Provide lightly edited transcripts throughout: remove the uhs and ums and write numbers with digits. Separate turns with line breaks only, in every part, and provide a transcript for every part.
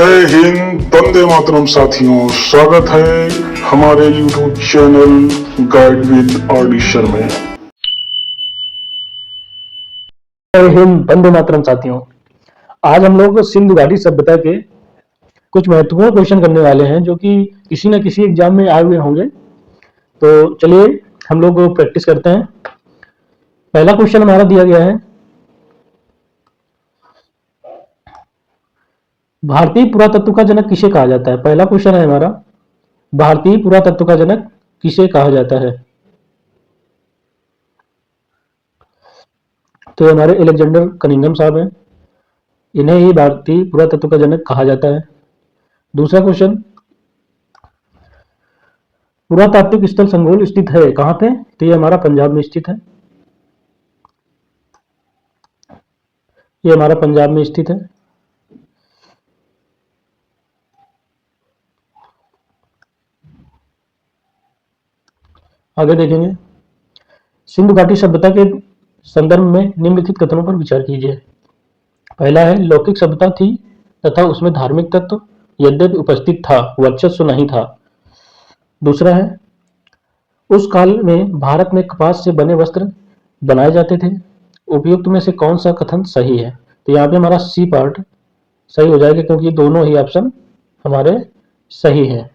जय हिंद, वंदे मातरम साथियों, स्वागत है हमारे YouTube channel guide with audition में।
जय हिंद, वंदे मातरम साथियों। आज हम लोग सिंधु घाटी सभ्यता के कुछ महत्वपूर्ण क्वेश्चन करने वाले हैं जो कि किसी न किसी एग्जाम में आए हुए होंगे। तो चलिए हम लोग प्रैक्टिस करते हैं। पहला क्वेश्चन हमारा दिया गया है, भारतीय पुरातत्व का जनक किसे कहा जाता है। पहला क्वेश्चन है हमारा, भारतीय पुरातत्व का जनक किसे कहा जाता है। तो हमारे अलेक्जेंडर कनिंघम साहब हैं, इन्हें ही भारतीय पुरातत्व का जनक कहा जाता है। दूसरा क्वेश्चन, पुरातात्विक स्थल संगोल स्थित है कहां पे। तो ये हमारा पंजाब में स्थित है। ये हमारा पंजाब में स्थित है। आगे देखेंगे, सिंधु घाटी सभ्यता के संदर्भ में निम्नलिखित कथनों पर विचार कीजिए। पहला है, लौकिक सभ्यता थी तथा उसमें धार्मिक तत्व यद्यपि उपस्थित था, वर्चस्व नहीं था। दूसरा है, उस काल में भारत में कपास से बने वस्त्र बनाए जाते थे। उपयुक्त में से कौन सा कथन सही है। तो यहाँ पे हमारा सी पार्ट सही हो जाएगा क्योंकि दोनों ही ऑप्शन हमारे सही हैं।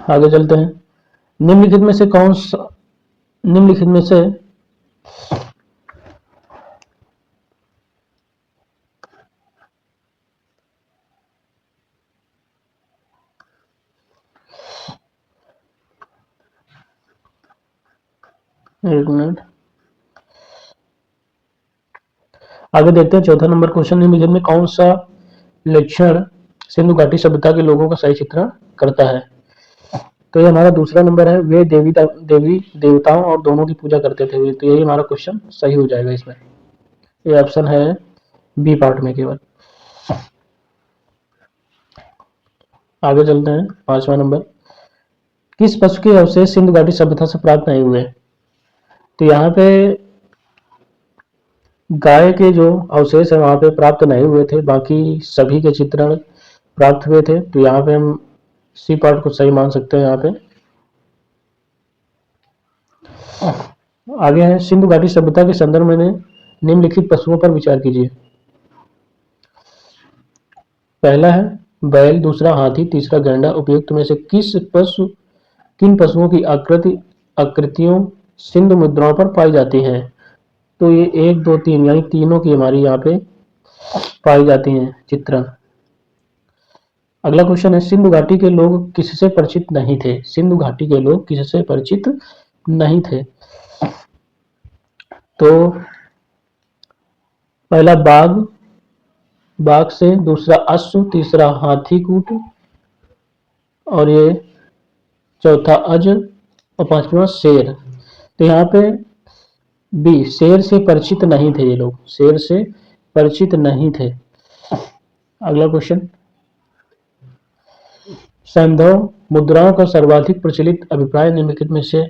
आगे चलते हैं, निम्नलिखित में से कौन सा निम्नलिखित में से एक मिनट, आगे देखते हैं। चौथा नंबर क्वेश्चन, निम्नलिखित में कौन सा लक्षण सिंधु घाटी सभ्यता के लोगों का सही चित्रण करता है। तो ये हमारा दूसरा नंबर है, वे देवी देवताओं और दोनों की पूजा करते थे। तो यही हमारा क्वेश्चन सही हो जाएगा इसमें। ये ऑप्शन है बी पार्ट में केवल। आगे चलते हैं, पांचवा नंबर, किस पशु के अवशेष सिंधु घाटी सभ्यता से प्राप्त नहीं हुए। तो यहाँ पे गाय के जो अवशेष है वहां पे प्राप्त नहीं हुए थे, बाकी सभी के चित्रण प्राप्त हुए थे। तो यहाँ पे हम सी पार्ट को सही मान सकते हैं। यहाँ पे आगे है, सिंधु घाटी सभ्यता के संदर्भ में निम्नलिखित पशुओं पर विचार कीजिए। पहला है बैल, दूसरा हाथी, तीसरा गैंडा। उपयुक्त में से किन पशुओं की आकृतियों सिंधु मुद्राओं पर पाई जाती हैं। तो ये 1, 2, 3 यानी तीनों की हमारी यहाँ पे पाई जाती हैं चित्रण। अगला क्वेश्चन है, सिंधु घाटी के लोग किससे परिचित नहीं थे। सिंधु घाटी के लोग किससे परिचित नहीं थे। तो पहला बाघ से, दूसरा अश्व, तीसरा हाथी कूट, और ये चौथा अज, और पांचवा शेर। तो यहाँ पे बी, शेर से परिचित नहीं थे ये लोग, शेर से परिचित नहीं थे। अगला क्वेश्चन, सैंधव मुद्राओं का सर्वाधिक प्रचलित अभिप्राय निम्नलिखित में से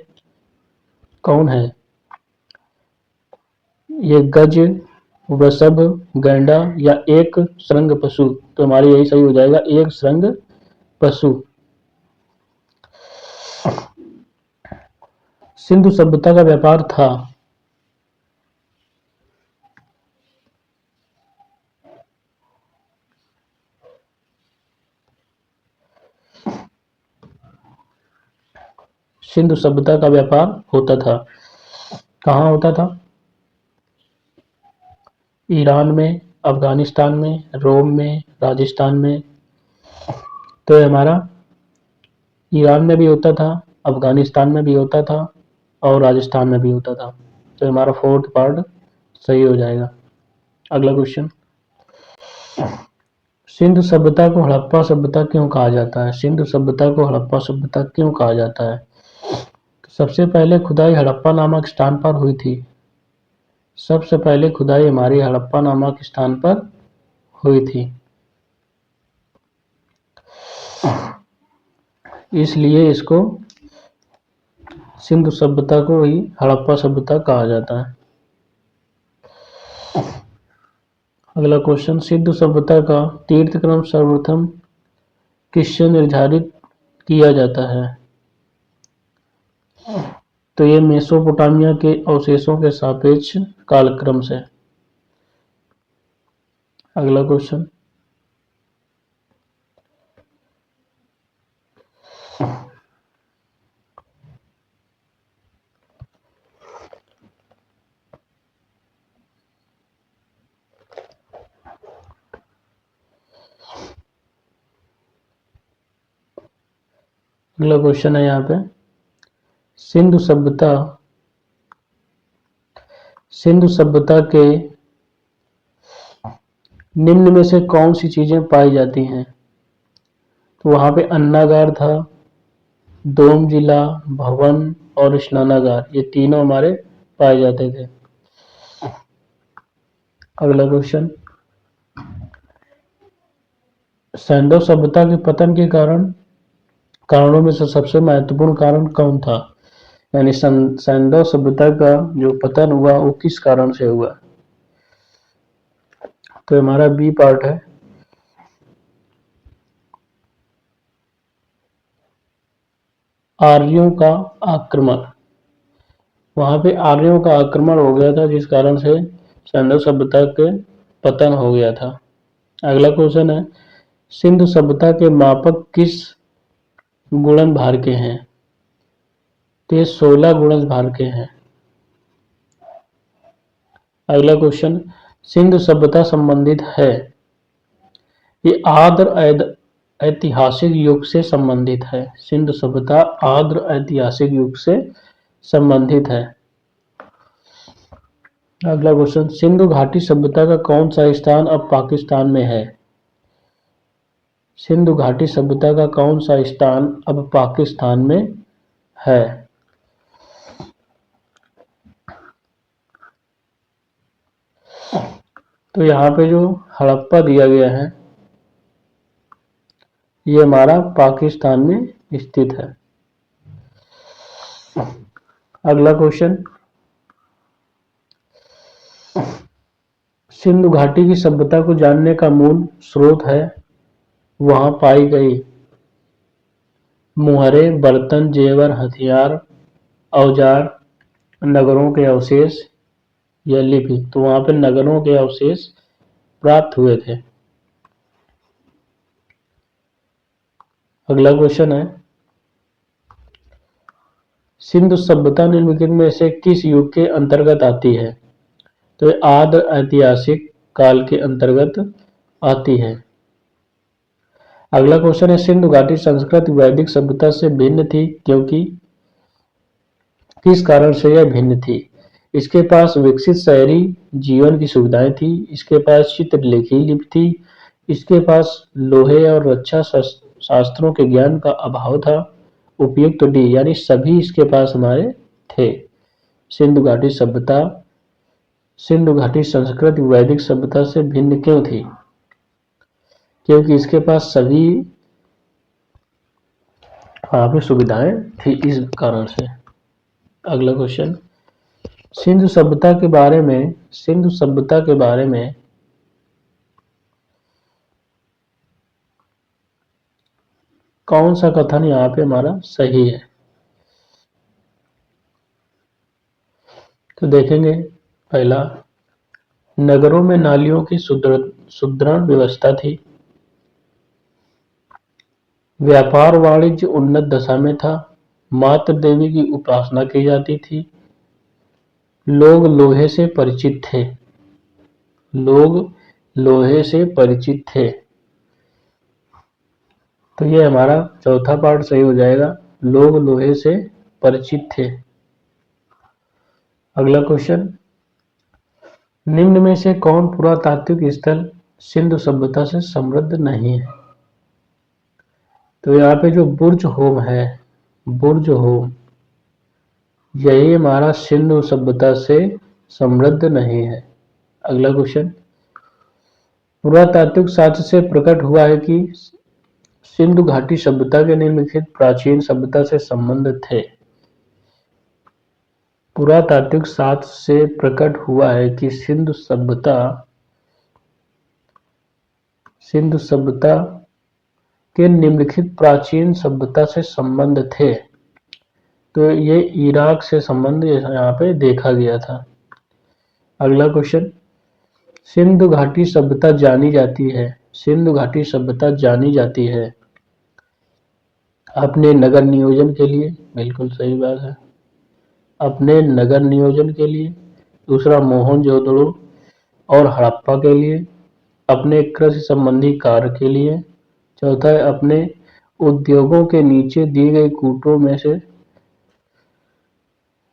कौन है। ये गज, वृषभ, गैंडा या एक श्रृंग पशु। तो हमारी यही सही हो जाएगा, एक श्रृंग पशु। सिंधु सभ्यता का व्यापार था। सिंधु सभ्यता का व्यापार होता था, कहाँ होता था। ईरान में, अफगानिस्तान में, रोम में, राजस्थान में। तो हमारा ईरान में भी होता था, अफगानिस्तान में भी होता था, और राजस्थान में भी होता था। तो हमारा फोर्थ पार्ट सही हो जाएगा। अगला क्वेश्चन, सिंधु सभ्यता को हड़प्पा सभ्यता क्यों कहा जाता है? सिंधु सभ्यता को हड़प्पा सभ्यता क्यों कहा जाता है? सबसे पहले खुदाई हड़प्पा नामक स्थान पर हुई थी। सबसे पहले खुदाई हमारी हड़प्पा नामक स्थान पर हुई थी, इसलिए इसको सिंधु सभ्यता को ही हड़प्पा सभ्यता कहा जाता है। अगला क्वेश्चन, सिंधु सभ्यता का तीर्थक्रम सर्वप्रथम किससे निर्धारित किया जाता है? तो ये मेसोपोटामिया के अवशेषों के सापेक्ष कालक्रम से। अगला क्वेश्चन, अगला क्वेश्चन है यहाँ पे, सिंधु सभ्यता के निम्न में से कौन सी चीजें पाई जाती हैं? तो वहां पे अन्नागार था, डोम जिला, भवन और स्नानागार, ये तीनों हमारे पाए जाते थे। अगला क्वेश्चन, सैंडो सभ्यता के पतन के कारणों में से सबसे महत्वपूर्ण कारण कौन था? यानी सैंडो सभ्यता का जो पतन हुआ वो किस कारण से हुआ? तो हमारा बी पार्ट है, आर्यों का आक्रमण। वहां पे आर्यों का आक्रमण हो गया था, जिस कारण से सैंडो सभ्यता के पतन हो गया था। अगला क्वेश्चन है, सिंधु सभ्यता के मापक किस गुणन भार के हैं? तो ये 16 गुणन भार के हैं। अगला क्वेश्चन, सिंधु सभ्यता संबंधित है, ये आर्द्र ऐतिहासिक युग से संबंधित है। सिंधु सभ्यता आर्द्र ऐतिहासिक युग से संबंधित है। अगला क्वेश्चन, सिंधु घाटी सभ्यता का कौन सा स्थान अब पाकिस्तान में है? सिंधु घाटी सभ्यता का कौन सा स्थान अब पाकिस्तान में है? तो यहाँ पे जो हड़प्पा दिया गया है ये हमारा पाकिस्तान में स्थित है। अगला क्वेश्चन, सिंधु घाटी की सभ्यता को जानने का मूल स्रोत है वहां पाई गई मुहरे, बर्तन, जेवर, हथियार, औजार, नगरों के अवशेष या लिपि। तो वहां पे नगरों के अवशेष प्राप्त हुए थे। अगला क्वेश्चन है, सिंधु सभ्यता निम्नलिखित में से किस युग के अंतर्गत आती है? तो आद्र ऐतिहासिक काल के अंतर्गत आती है। अगला क्वेश्चन है, सिंधु घाटी संस्कृत वैदिक सभ्यता से भिन्न थी क्योंकि किस कारण से यह भिन्न थी? इसके पास विकसित शहरी जीवन की सुविधाएं थी, इसके पास चित्रलेखी लिपि थी, इसके पास लोहे और रक्षा शास्त्रों के ज्ञान का अभाव था, उपयुक्त डी, यानी सभी इसके पास हमारे थे। सिंधु घाटी सभ्यता सिंधु घाटी संस्कृत वैदिक सभ्यता से भिन्न क्यों थी? क्योंकि इसके पास सभी वहां पे सुविधाएं थी, इस कारण से। अगला क्वेश्चन, सिंधु सभ्यता के बारे में कौन सा कथन यहाँ पे हमारा सही है? तो देखेंगे, पहला, नगरों में नालियों की सुदृढ़ व्यवस्था थी, व्यापार वाणिज्य उन्नत दशा में था, मातृ देवी की उपासना की जाती थी, लोग लोहे से परिचित थे। तो ये हमारा चौथा पार्ट सही हो जाएगा, लोग लोहे से परिचित थे। अगला क्वेश्चन, निम्न में से कौन पुरातात्विक स्थल सिंधु सभ्यता से समृद्ध नहीं है? तो यहाँ पे जो बुर्ज होम है, बुर्ज होम, यही हमारा सिंधु सभ्यता से समृद्ध नहीं है। अगला क्वेश्चन, पुरातात्विक साक्ष्य से प्रकट हुआ है कि सिंधु घाटी सभ्यता के निम्नलिखित प्राचीन सभ्यता से संबंध थे। पुरातात्विक साक्ष्य से प्रकट हुआ है कि सिंधु सभ्यता के निम्नलिखित प्राचीन सभ्यता से संबंध थे। तो ये इराक से संबंध यहाँ पे देखा गया था। अगला क्वेश्चन, सिंधु घाटी सभ्यता जानी जाती है, सिंधु घाटी सभ्यता जानी जाती है अपने नगर नियोजन के लिए, बिल्कुल सही बात है, अपने नगर नियोजन के लिए। दूसरा, मोहनजोदड़ो और हड़प्पा के लिए, अपने कृषि संबंधी कार्य के लिए। चौथा है, अपने उद्योगों के नीचे दी गई कूटों में से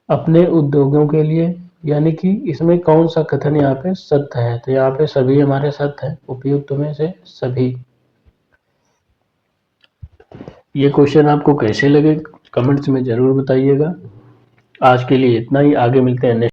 अपने उद्योगों के लिए। यानी कि इसमें कौन सा कथन यहाँ पे सत्य है? तो यहाँ पे सभी हमारे सत्य है, उपयुक्त में से सभी। ये क्वेश्चन आपको कैसे लगे कमेंट्स में जरूर बताइएगा। आज के लिए इतना ही, आगे मिलते हैं नेक्स्ट